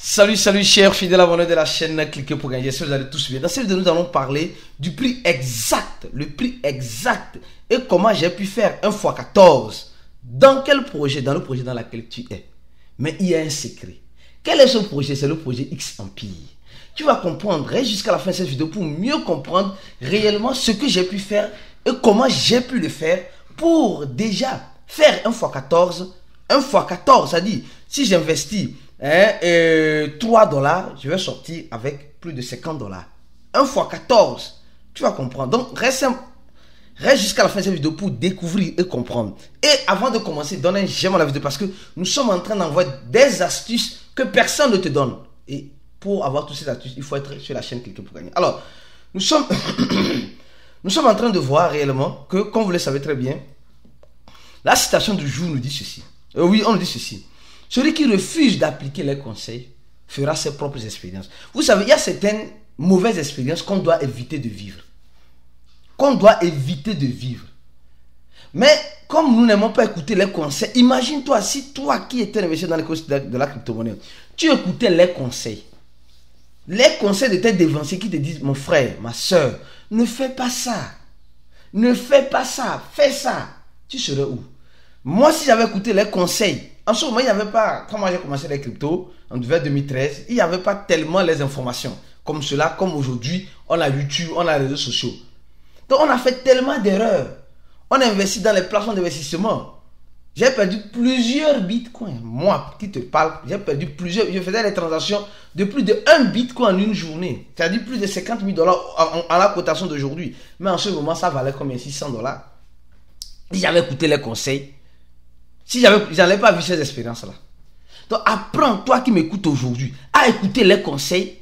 Salut chers fidèles abonnés de la chaîne, cliquez pour gagner, j'espère que vous allez tous bien. Dans cette vidéo, nous allons parler du prix exact, et comment j'ai pu faire 1 x 14. Dans quel projet? Dans le projet dans lequel tu es. Mais il y a un secret. Quel est ce projet? C'est le projet X Empire. Tu vas comprendre, reste jusqu'à la fin de cette vidéo pour mieux comprendre réellement ce que j'ai pu faire et comment j'ai pu le faire pour déjà faire 1 x 14. 1 x 14, c'est-à-dire si j'investis 3 dollars, je vais sortir avec plus de 50 dollars. 1 x 14, tu vas comprendre. Donc reste jusqu'à la fin de cette vidéo pour découvrir et comprendre. Et avant de commencer, donne un j'aime à la vidéo parce que nous sommes en train d'envoyer des astuces que personne ne te donne. Et pour avoir toutes ces astuces, il faut être sur la chaîne Cliquez pour gagner. Alors, nous sommes en train de voir réellement que, comme vous le savez très bien, la citation du jour nous dit ceci. Oui, on nous dit ceci. Celui qui refuse d'appliquer les conseils fera ses propres expériences. Vous savez, il y a certaines mauvaises expériences qu'on doit éviter de vivre. Mais comme nous n'aimons pas écouter les conseils, imagine-toi si toi qui étais investi dans les conseils de la crypto-monnaie, tu écoutais les conseils. Les conseils de tes dévanciers qui te disent, mon frère, ma soeur, ne fais pas ça. Ne fais pas ça, fais ça. Tu serais où? Moi, si j'avais écouté les conseils, en ce moment, il n'y avait pas, quand moi j'ai commencé les cryptos, en 2013, il n'y avait pas tellement les informations comme cela, comme aujourd'hui, on a YouTube, on a les réseaux sociaux. Donc, on a fait tellement d'erreurs. On a investi dans les plateformes d'investissement. J'ai perdu plusieurs bitcoins. Moi, qui te parle, j'ai perdu plusieurs. Je faisais des transactions de plus de 1 bitcoin en une journée. C'est-à-dire plus de 50 000 dollars en la cotation d'aujourd'hui. Mais en ce moment, ça valait combien? 600 dollars. Si j'avais écouté les conseils, si j'avais pas vu ces expériences-là. Donc, apprends, toi qui m'écoutes aujourd'hui, à écouter les conseils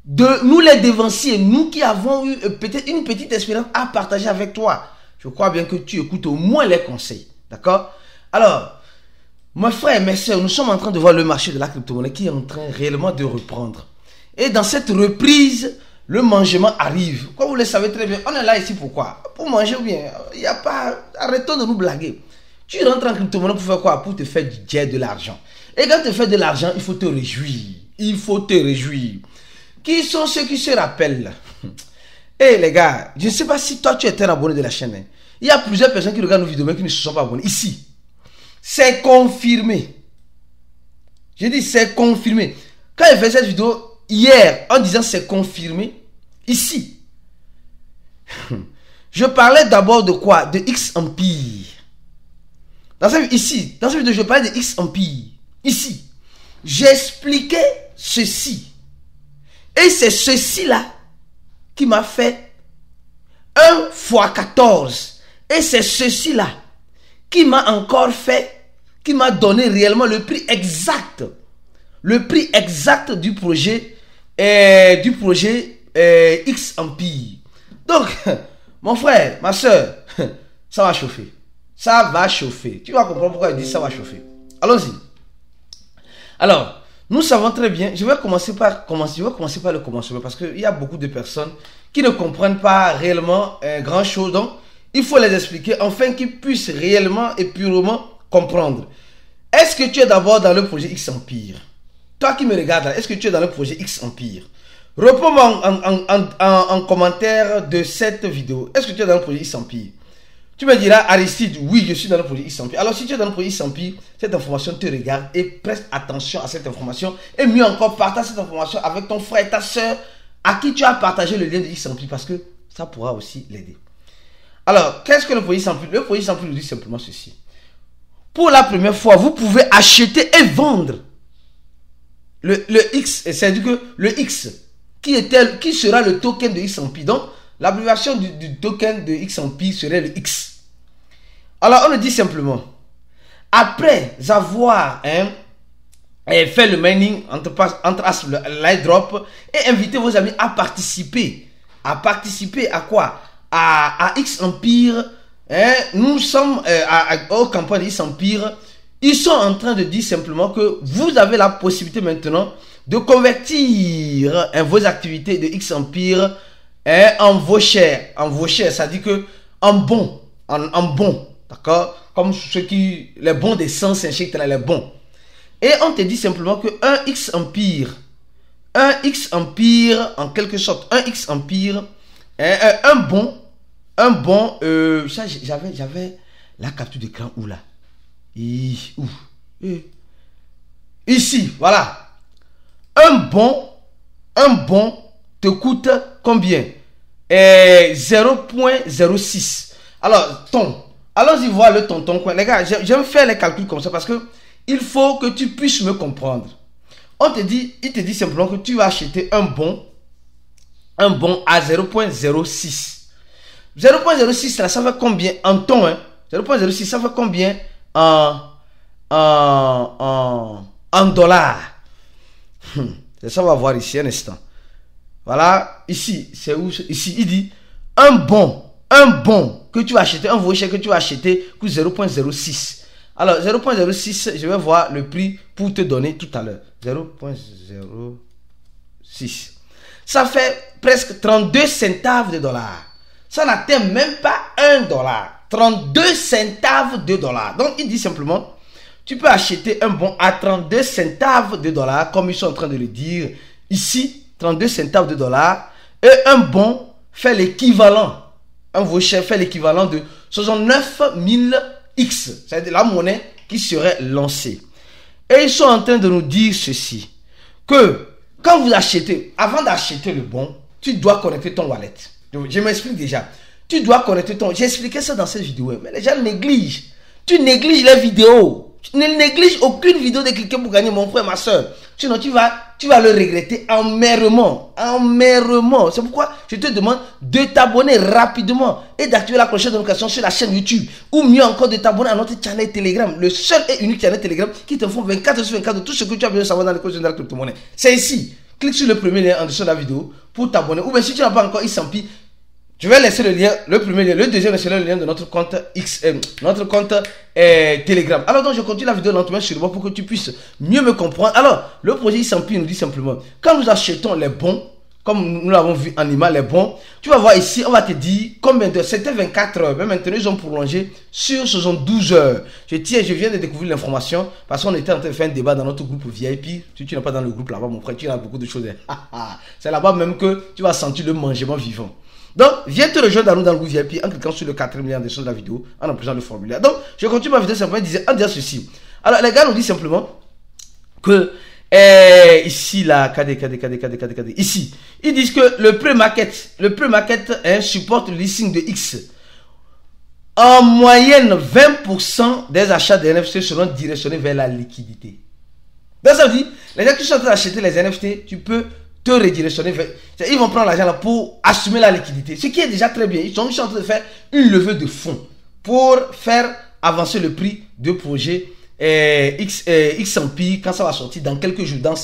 de nous les dévanciers, nous qui avons eu peut-être une petite expérience à partager avec toi. Je crois bien que tu écoutes au moins les conseils. D'accord? Alors, mes frères et mes soeurs, nous sommes en train de voir le marché de la crypto-monnaie qui est en train réellement de reprendre. Et dans cette reprise, le mangement arrive. Comme vous le savez très bien, on est là ici pourquoi? Pour manger ou bien? Il n'y a pas... Arrêtons de nous blaguer. Tu rentres en crypto-monnaie pour faire quoi? Pour te faire du jet, de l'argent. Et quand tu fais de l'argent, il faut te réjouir. Il faut te réjouir. Qui sont ceux qui se rappellent? Eh les gars, je ne sais pas si toi tu es un abonné de la chaîne. Hein. Il y a plusieurs personnes qui regardent nos vidéos mais qui ne se sont pas abonnés. Ici, c'est confirmé. Je dis c'est confirmé. Quand j'ai fait cette vidéo hier en disant c'est confirmé, ici, je parlais d'abord de quoi? De X Empire. Dans cette vidéo, je parlais de X Empire. Ici, j'expliquais ceci. Et c'est ceci-là qui m'a fait 1 x 14. Et c'est ceci-là qui m'a encore fait, qui m'a donné réellement le prix exact. Le prix exact du projet X Empire. Donc, mon frère, ma soeur, ça va chauffer. Ça va chauffer. Tu vas comprendre pourquoi il dit ça va chauffer. Allons-y. Alors, nous savons très bien, je vais commencer par le commencement parce qu'il y a beaucoup de personnes qui ne comprennent pas réellement grand chose. Donc, il faut les expliquer afin qu'ils puissent réellement et purement comprendre. Est-ce que tu es d'abord dans le projet X Empire? Toi qui me regardes là, est-ce que tu es dans le projet X Empire? Réponds-moi en commentaire de cette vidéo. Est-ce que tu es dans le projet X Empire? Tu me diras, Aristide, oui, je suis dans le projet X Empire. Alors, si tu es dans le projet X Empire, cette information te regarde et preste attention à cette information. Et mieux encore, partage cette information avec ton frère et ta soeur à qui tu as partagé le lien de X Empire parce que ça pourra aussi l'aider. Alors, qu'est-ce que le projet X Empire? Le projet X Empire nous dit simplement ceci. Pour la première fois, vous pouvez acheter et vendre le X, c'est-à-dire que le X, qui sera le token de X Empire. Donc, l'abréviation du token de X Empire serait le X. Alors, on nous dit simplement, après avoir fait le mining entre l'airdrop et inviter vos amis à participer. À participer à quoi? À X Empire. Nous sommes aux campagnes de X Empire. Ils sont en train de dire simplement que vous avez la possibilité maintenant de convertir vos activités de X Empire en vos shares. En vos shares, ça dit que en bons. En bons. D'accord? Comme les bons d'essence, les bons. Et on te dit simplement que un X empire, en quelque sorte, un X empire, un bon, ça j'avais la capture d'écran où là? Ici, voilà. Un bon te coûte combien? 0,06. Alors, allons-y voir le tonton coin. Les gars, j'aime faire les calculs comme ça parce que il faut que tu puisses me comprendre. Il te dit simplement que tu vas acheter un bon à 0,06. 0,06 là, ça fait combien en ton, hein? 0,06, ça fait combien en dollars? Ça, on va voir ici un instant. Voilà, ici, c'est où? Ici, il dit un bon que tu vas acheter, un voucher que tu vas acheter coûte 0,06. Alors, 0,06, je vais voir le prix pour te donner tout à l'heure. 0,06. Ça fait presque 32 centaves de dollars. Ça n'atteint même pas 1 dollar. 32 centaves de dollars. Donc, il dit simplement, tu peux acheter un bon à 32 centaves de dollars, comme ils sont en train de le dire ici, 32 centaves de dollars. Et un bon fait l'équivalent. Un voucher fait l'équivalent de 69 000 X. C'est la monnaie qui serait lancée. Et ils sont en train de nous dire ceci. Que quand vous achetez, avant d'acheter le bon, tu dois connecter ton wallet. Je m'explique déjà. Tu dois connecter ton... J'ai expliqué ça dans cette vidéo. Mais les gens négligent. Tu négliges les vidéos. Tu ne négliges aucune vidéo de cliquer pour gagner, mon frère, ma soeur. Sinon, tu vas le regretter amèrement. Amèrement. C'est pourquoi je te demande de t'abonner rapidement et d'activer la cloche de notification sur la chaîne YouTube. Ou mieux encore, de t'abonner à notre channel Telegram. Le seul et unique channel Telegram qui te font 24/24 de tout ce que tu as besoin de savoir dans les cours de la crypto-monnaie. C'est ici. Clique sur le premier lien en dessous de la vidéo pour t'abonner. Ou bien si tu n'as pas encore Xampi, je vais laisser le lien, le premier lien, le deuxième, c'est le lien de notre compte Telegram. Alors donc je continue la vidéo lentement sur le pour que tu puisses mieux me comprendre. Alors le projet Xampi nous dit simplement, quand nous achetons les bons, comme nous l'avons vu en image, les bons, tu vas voir ici, on va te dire combien d'heures. C'était 24 heures, mais maintenant ils ont prolongé sur 72 heures. Je viens de découvrir l'information parce qu'on était en train de faire un débat dans notre groupe VIP. Si tu n'es pas dans le groupe là-bas, mon frère, tu as beaucoup de choses. C'est là-bas même que tu vas sentir le mangement vivant. Donc, viens te rejoindre dans le groupe VIP en cliquant sur le 4e lien de la vidéo, en emplissant le formulaire. Donc, je continue ma vidéo simplement en disant ceci. Alors, les gars nous disent simplement que ici, là, ici, ils disent que le pre-market supporte le listing de X. En moyenne, 20% des achats de NFT seront directionnés vers la liquidité. Donc, ça veut dire, les gens qui sont en train d'acheter les NFT, tu peux te redirectionner. Ils vont prendre l'argent là pour assumer la liquidité. Ce qui est déjà très bien. Ils sont en train de faire une levée de fonds pour faire avancer le prix de projet Xampi quand ça va sortir dans quelques jours, dans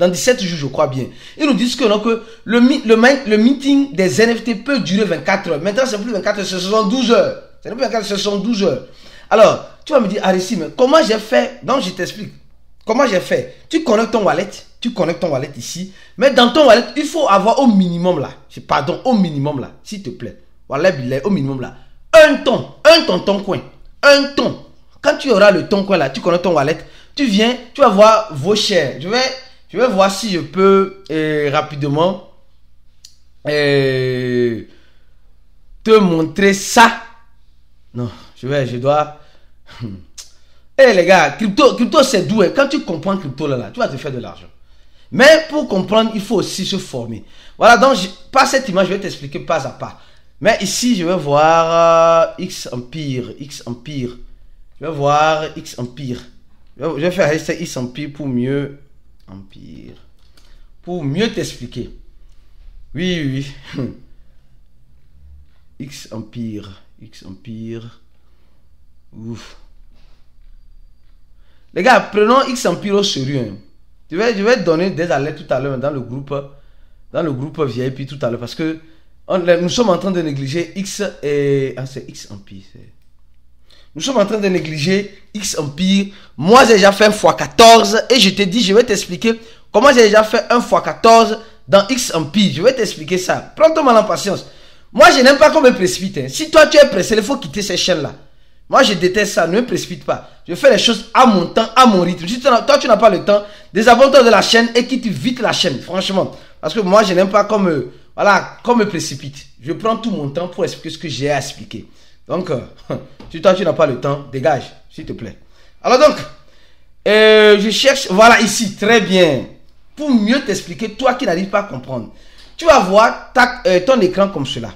17 jours je crois bien. Ils nous disent que, non, que le meeting des NFT peut durer 24 heures. Maintenant c'est plus 24 heures, ce sont 12 heures. C'est plus 24 heures, ce sont 12 heures. Alors, tu vas me dire, Arissi, mais comment j'ai fait? Donc je t'explique. Comment j'ai fait? Tu connectes ton wallet ici. Mais dans ton wallet, il faut avoir au minimum là. Au minimum là, s'il te plaît. Voilà, au minimum là. Un ton coin. Un ton. Quand tu auras le ton coin là, tu connectes ton wallet. Tu viens, tu vas voir vos shares. Je vais voir si je peux rapidement te montrer ça. Non, je dois... Eh les gars, crypto c'est doux. Quand tu comprends crypto là, tu vas te faire de l'argent. Mais pour comprendre, il faut aussi se former. Voilà, donc par cette image, je vais t'expliquer pas à pas. Mais ici, je vais voir Xempire. Je vais voir Xempire. Je vais faire rester Xempire pour mieux t'expliquer. Oui. Xempire. Ouf. Les gars, prenons Xempire au sérieux. Je vais donner des alertes tout à l'heure dans le groupe VIP tout à l'heure parce que nous sommes en train de négliger X et... Ah, c'est Xempire. Nous sommes en train de négliger Xempire. Moi, j'ai déjà fait un x14 et je te dis, je vais t'expliquer comment j'ai déjà fait un x14 dans Xempire. Je vais t'expliquer ça. Prends ton mal en patience. Moi, je n'aime pas qu'on me précipite. Si toi, tu es pressé, il faut quitter ces chaînes-là. Moi, je déteste ça. Ne me précipite pas. Je fais les choses à mon temps, à mon rythme. Si toi, tu n'as pas le temps, désabonne-toi de la chaîne et quitte vite la chaîne. Franchement. Parce que moi, je n'aime pas qu'on me précipite. Je prends tout mon temps pour expliquer ce que j'ai à expliquer. Donc, si toi, tu n'as pas le temps, dégage, s'il te plaît. Alors donc, je cherche, voilà ici, très bien. Pour mieux t'expliquer, toi qui n'arrives pas à comprendre. Tu vas voir ton écran comme cela.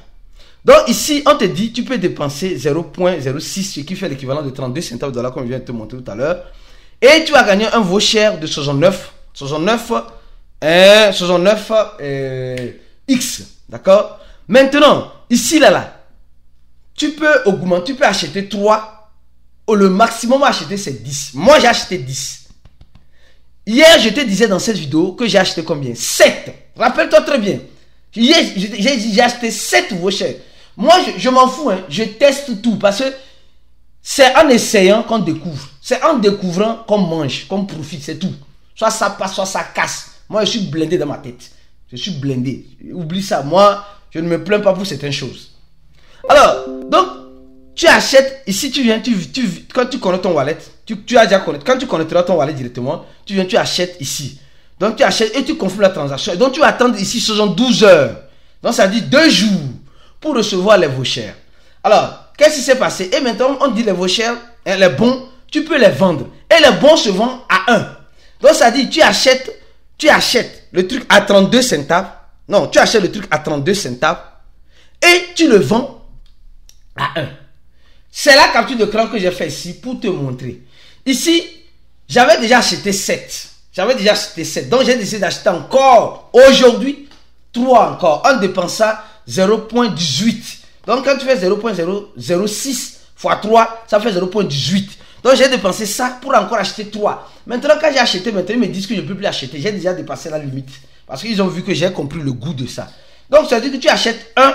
Donc ici, on te dit, tu peux dépenser 0,06, ce qui fait l'équivalent de 32 centimes de dollars, comme je viens de te montrer tout à l'heure. Et tu vas gagner un voucher de 69 X. D'accord? Maintenant, ici, là, tu peux augmenter, tu peux acheter 3. Le maximum à acheter, c'est 10. Moi, j'ai acheté 10. Hier, je te disais dans cette vidéo que j'ai acheté combien? 7. Rappelle-toi très bien. Hier, j'ai acheté 7 vouchers. Moi, je m'en fous. Hein. Je teste tout parce que c'est en essayant qu'on découvre. C'est en découvrant qu'on mange, qu'on profite. C'est tout. Soit ça passe, soit ça casse. Moi, je suis blindé dans ma tête. Je suis blindé. Oublie ça. Moi, je ne me plains pas pour certaines choses. Alors, donc, tu achètes. Ici, tu viens, quand tu connais ton wallet, tu as déjà connecté. Quand tu connecteras ton wallet directement, tu viens, tu achètes ici. Donc, tu achètes et tu confirmes la transaction. Donc, tu vas attendre ici 72 heures. Donc, ça dit 2 jours pour recevoir les vouchers. Alors, qu'est-ce qui s'est passé? Et maintenant, on dit les vouchers, les bons, tu peux les vendre. Et les bons se vendent à 1. Donc, ça dit, tu achètes le truc à 32 centimes. Non, tu achètes le truc à 32 centimes. Et tu le vends à 1. C'est la capture d'écran que j'ai fait ici pour te montrer. Ici, j'avais déjà acheté 7. Donc, j'ai décidé d'acheter encore aujourd'hui 3 encore. En dépensant 0,18. Donc, quand tu fais 0,006 fois 3, ça fait 0,18. Donc, j'ai dépensé ça pour encore acheter 3. Maintenant, quand j'ai acheté, maintenant, ils me disent que je ne peux plus acheter. J'ai déjà dépassé la limite. Parce qu'ils ont vu que j'ai compris le goût de ça. Donc, ça veut dire que tu achètes 1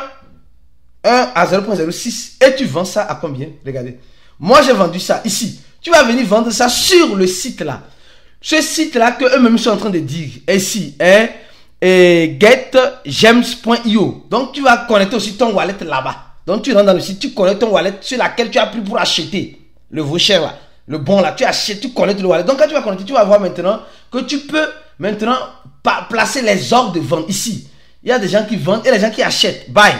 à 0,06 et tu vends ça à combien? Regardez. Moi, j'ai vendu ça ici. Tu vas venir vendre ça sur le site là. Ce site là que eux-mêmes sont en train de dire ici est getgems.io. Donc, tu vas connecter aussi ton wallet là-bas. Donc, tu rentres dans le site, tu connectes ton wallet sur laquelle tu as pris pour acheter le voucher là. Le bon là, tu achètes, tu connectes le wallet. Donc, quand tu vas connecter, tu vas voir maintenant que tu peux maintenant placer les ordres de vente ici. Il y a des gens qui vendent et les gens qui achètent. Buy.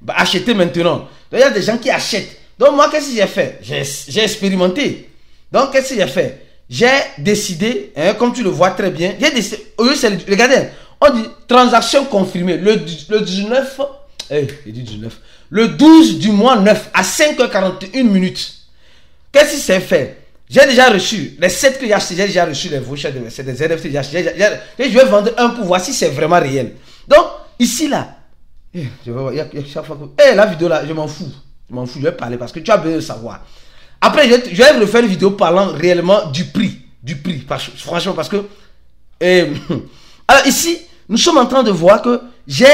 Acheter maintenant. Donc, il y a des gens qui achètent. Donc, moi, qu'est-ce que j'ai fait? J'ai expérimenté. Donc, qu'est-ce que j'ai fait? J'ai décidé, comme tu le vois très bien, j'ai décidé, regardez, on dit transaction confirmée. Le 19, le 12 du mois 9 à 5h41 minutes. Qu'est-ce qui s'est fait? J'ai déjà reçu, les 7 que j'ai acheté, j'ai déjà reçu les vouchers de c'est des NFT que j'ai acheté. Je vais vendre un pour voir si c'est vraiment réel. Donc, ici là, je vais voir, il y a chaque fois que, la vidéo là, je m'en fous, je vais parler parce que tu as besoin de savoir. Après, je vais refaire une vidéo parlant réellement du prix, franchement, parce que, alors ici, nous sommes en train de voir que j'ai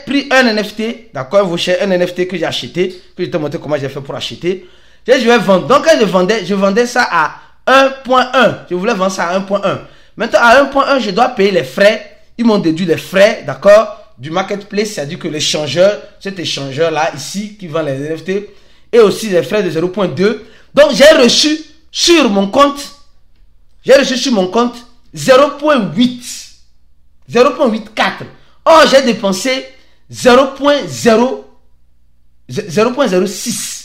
pris un NFT, d'accord, un voucher, un NFT que j'ai acheté, que je te montre comment j'ai fait pour acheter. Je vais vendre. Donc, quand je vendais ça à 1.1. Je voulais vendre ça à 1.1. Maintenant, à 1.1, je dois payer les frais. Ils m'ont déduit les frais, d'accord, du marketplace, c'est-à-dire que l'échangeur, cet échangeur-là, ici, qui vend les NFT, et aussi les frais de 0.2. Donc, j'ai reçu sur mon compte 0.8. 0.84. Or, j'ai dépensé 0.06.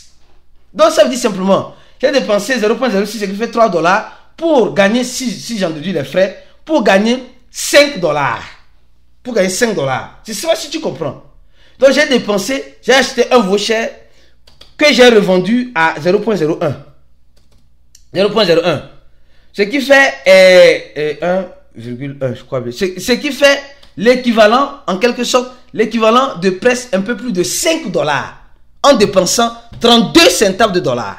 Donc, ça veut dire simplement, j'ai dépensé 0.06, ce qui fait 3 dollars pour gagner, si j'en déduis les frais, pour gagner 5 dollars. Pour gagner 5 dollars. C'est ça si tu comprends. Donc, j'ai dépensé, j'ai acheté un voucher que j'ai revendu à 0.01. 0.01. Ce qui fait 1,1, je crois bien. Ce qui fait l'équivalent, en quelque sorte, l'équivalent de presque un peu plus de 5 dollars. En dépensant 32 centimes de dollars.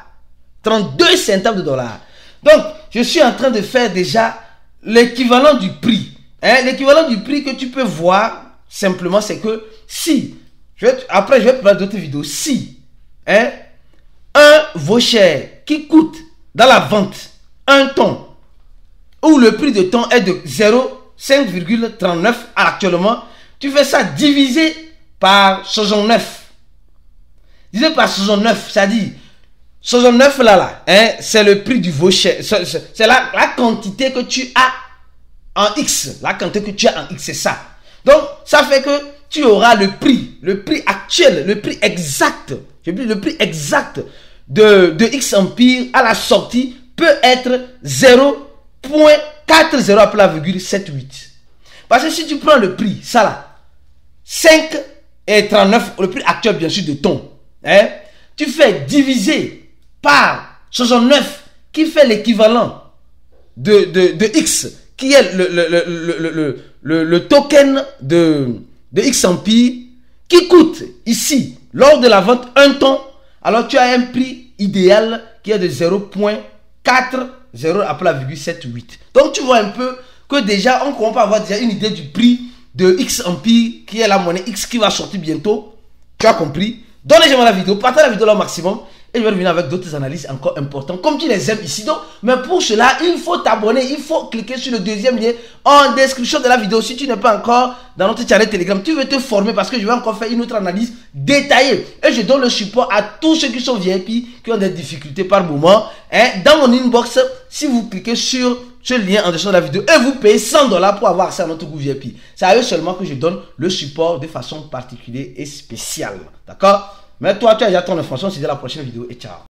32 centimes de dollars. Donc, je suis en train de faire déjà l'équivalent du prix. L'équivalent du prix que tu peux voir, simplement, c'est que si, après je vais prendre d'autres vidéos, si un voucher qui coûte dans la vente 1 ton, où le prix de ton est de 5,39 actuellement, tu fais ça divisé par 69. Divisé par 69, ça dit 69 là, hein, c'est le prix du voucher. C'est la quantité que tu as en X. La quantité que tu as en X, c'est ça. Donc, ça fait que tu auras le prix actuel, le prix exact. Je dis le prix exact de X Empire à la sortie peut être 0.40 après la virgule 78. Parce que si tu prends le prix, ça là, 5 et 39, le prix actuel bien sûr de ton, hein, tu fais diviser par 69 qui fait l'équivalent de X, qui est le token de X Empire, qui coûte ici, lors de la vente, 1 ton, alors tu as un prix idéal qui est de 0.40 après la virgule 78. Donc tu vois un peu que déjà, on peut avoir déjà une idée du prix de X Empire, qui est la monnaie X qui va sortir bientôt. Tu as compris? Donnez-moi la vidéo, partagez la vidéo là au maximum. Et je vais revenir avec d'autres analyses encore importantes, comme tu les aimes ici. Donc, mais pour cela, il faut t'abonner, il faut cliquer sur le deuxième lien en description de la vidéo. Si tu n'es pas encore dans notre channel Telegram, tu veux te former parce que je vais encore faire une autre analyse détaillée. Et je donne le support à tous ceux qui sont VIP, qui ont des difficultés par moment. Hein, dans mon inbox, si vous cliquez sur ce lien en description de la vidéo et vous payez 100 $ pour avoir accès à notre groupe VIP. C'est à eux seulement que je donne le support de façon particulière et spéciale. D'accord? Mais toi, tu as déjà ton information. C'est la prochaine vidéo et ciao.